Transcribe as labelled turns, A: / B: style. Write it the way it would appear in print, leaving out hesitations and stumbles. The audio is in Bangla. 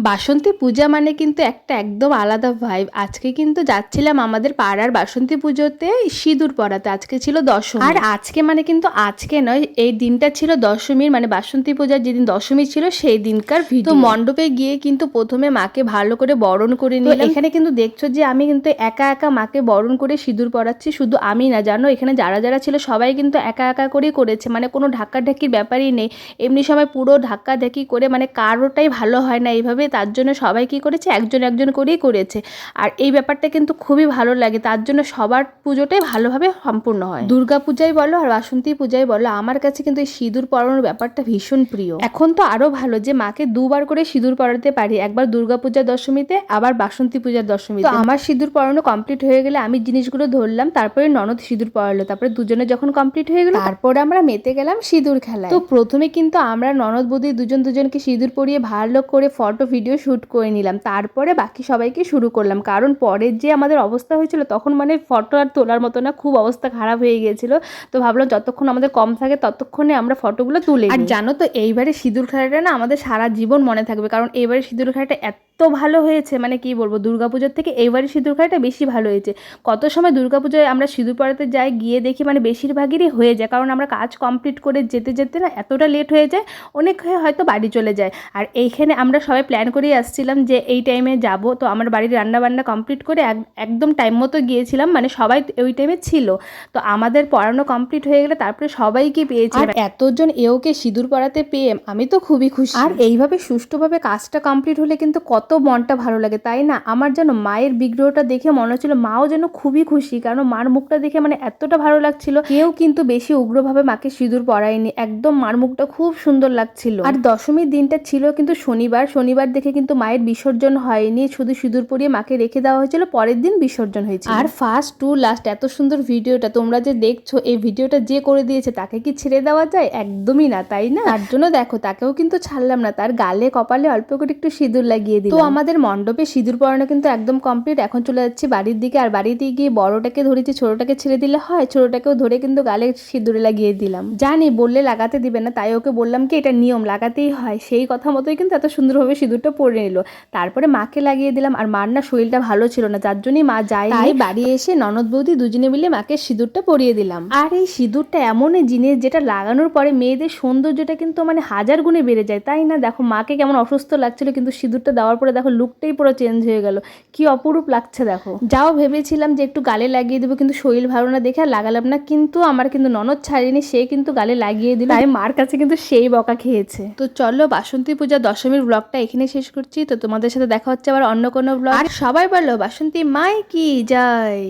A: বাসন্তী পূজা মানে কিন্তু একটা একদম আলাদা ভাইব। আজকে কিন্তু যাচ্ছিলাম আমাদের পাড়ার বাসন্তী পুজোতে সিঁদুর পরাতে। আজকে ছিল দশমী, আর আজকে মানে কিন্তু আজকে নয়, এই দিনটা ছিল দশমীর, মানে বাসন্তী পূজার যেদিন দশমী ছিল সেই দিনকার ভিডিও। তো মণ্ডপে গিয়ে কিন্তু প্রথমে মাকে ভালো করে বরণ করে নিলাম। এখানে কিন্তু দেখছো যে আমি কিন্তু একা একা মাকে বরণ করে সিঁদুর পরাচ্ছি। শুধু আমি না, জানো এখানে যারা যারা ছিল সবাই কিন্তু একা একা করেই করেছে, মানে কোনো ধাক্কাধাক্কির ব্যাপারই নেই। এমনি সময় পুরো ধাক্কাধাক্কি করে মানে কারোটাই ভালো হয় না এইভাবে, তার জন্য সবাই কী করেছে, একজন একজন করেই করেছে। আর এই ব্যাপারটা কিন্তু খুবই ভালো লাগে, তার জন্য সবার পুজোটাই ভালোভাবে সম্পূর্ণ হয়। দুর্গা পূজাই বলো আর বাসন্তী পূজাই বলো, আমার কাছে কিন্তু এই সিঁদুর পরানোর ব্যাপারটা ভীষণ প্রিয়। এখন তো আরও ভালো যে মাকে দুবার করে সিঁদুর পরাতে পারি, একবার দুর্গা পূজার দশমীতে, আবার বাসন্তী পূজার দশমীতে। তো আমার সিঁদুর পরানো কমপ্লিট হয়ে গেলে আমি জিনিসগুলো ধরলাম, তারপরে ননদ সিঁদুর পরালো, তারপরে দুজনে যখন কমপ্লিট হয়ে গেল তারপরে আমরা মেতে গেলাম সিঁদুর খেলায়। তো প্রথমে কিন্তু আমরা ননদ বৌদি দুজন দুজনকে সিঁদুর পরিয়ে ভালো করে ফটো ভিডিও শ্যুট করে নিলাম, তারপরে বাকি সবাইকে শুরু করলাম। কারণ পরের যে আমাদের অবস্থা হয়েছিল তখন মানে ফটো আর তোলার মতো না, খুব অবস্থা খারাপ হয়ে গিয়েছিল। তো ভাবলাম যতক্ষণ আমাদের কম থাকে ততক্ষণে আমরা ফটোগুলো তুলে। আর জানো তো এইবারে সিঁদুর খেলাটা না আমাদের সারা জীবন মনে থাকবে, কারণ এইবারে সিঁদুর খেলাটা এত ভালো হয়েছে, মানে কি বলবো, দুর্গাপুজোর থেকে এইবারে সিঁদুর খেলাটা বেশি ভালো হয়েছে। কত সময় দুর্গাপুজোয় আমরা সিঁদুর পরাতে যাই, গিয়ে দেখি মানে বেশিরভাগেরই হয়ে যায়, কারণ আমরা কাজ কমপ্লিট করে যেতে যেতে না এতটা লেট হয়ে যায়, অনেক হয়তো বাড়ি চলে যায়। আর এইখানে আমরা সবাই প্ল্যান করেই আসছিলাম যে এই টাইমে যাব, তো আমার বাড়ির রান্নাবান্না কমপ্লিট করে একদম টাইম মতো গিয়েছিলাম, মানে সবাই ওই টাইমে ছিল। তো আমাদের পড়ানো কমপ্লিট হয়ে গেলে তারপরে সবাইকে পেয়েছি, আর এতজন এওকে সিঁদুর পরাতে পেয়ে আমি তো খুবই খুশি। আর এইভাবে সুষ্ঠুভাবে কাজটা কমপ্লিট হলে কিন্তু কত মনটা ভালো লাগে, তাই না? আমার যেন মায়ের বিগ্রহটা দেখে মনে হচ্ছিল মাও যেন খুবই খুশি, কারণ মার মুখটা দেখে মানে এতটা ভালো লাগছিল। কেউ কিন্তু বেশি উগ্রভাবে মাকে সিঁদুর পরায়নি, একদম মার মুখটা খুব সুন্দর লাগছিল। আর দশমীর দিনটা ছিল কিন্তু শনিবার দেখে কিন্তু মায়ের বিসর্জন হয়নি, শুধু সিঁদুর পরিয়ে মাকে রেখে দেওয়া হয়েছিল, পরের দিন বিসর্জন হয়েছিল। আর ফার্স্ট টু লাস্ট এত সুন্দর ভিডিওটা তোমরা যে দেখছো, এই ভিডিওটা যে করে দিয়েছে তাকে কি ছেড়ে দেওয়া যায়? একদমই না, তাই না? তার জন্য দেখো তাকেও কিন্তু ছাড়লাম না, তার গালে কপালে অল্প করে একটু সিঁদুর লাগিয়ে দিলাম। তো আমাদের মণ্ডপে সিঁদুর পরানো কিন্তু একদম কমপ্লিট। এখন চলে যাচ্ছি বাড়ির দিকে, আর বাড়িতে গিয়ে বড়টাকে ধরেছি, ছোটটাকে ছেড়ে দিলে হয়, ছোটটাকেও ধরে কিন্তু গালে সিঁদুরে লাগিয়ে দিলাম। জানি বললে লাগাতে দিবে না, তাই ওকে বললাম কি এটা নিয়ম, লাগাতেই হয়। সেই কথা মতোই কিন্তু এত সুন্দরভাবে সিঁদুরটা পরে নিল। তারপরে মাকে লাগিয়ে দিলাম, আর মার না শরীরটা ভালো ছিল না, যার জন্যই মা যায়, তাই বাড়ি এসে ননদ বৌদি দুজনে মিলে মাকে সিঁদুরটা পরিয়ে দিলাম। আর এই সিঁদুরটা এমনই জিনিস যেটা লাগানোর পরে মেয়েদের সৌন্দর্যটা কিন্তু মানে হাজার গুণে বেড়ে যায়, তাই না? দেখো মাকে কেমন অসুস্থ লাগছিল, কিন্তু সিঁদুরটা দেওয়ার পরে দেখো লুকটাই পুরো চেঞ্জ হয়ে গেল, কি অপরূপ লাগছে দেখো। যাও ভেবেছিলাম যে একটু গালে লাগিয়ে দেবো, কিন্তু শরীর ভালো না দেখে আর লাগালাম না, কিন্তু আমার কিন্তু ননদ ছাড়েনি, সে কিন্তু গালে লাগিয়ে দিল, তাই মার কাছে কিন্তু সেই বকা খেয়েছে। তো চলো বাসন্তী পূজা দশমীর ব্লগটা এখানে শেষ করছি, তো তোমাদের সাথে দেখা হচ্ছে আবার অন্য কোনো ব্লগ। আর সবাই বলো বাসন্তী মাই কি যায়।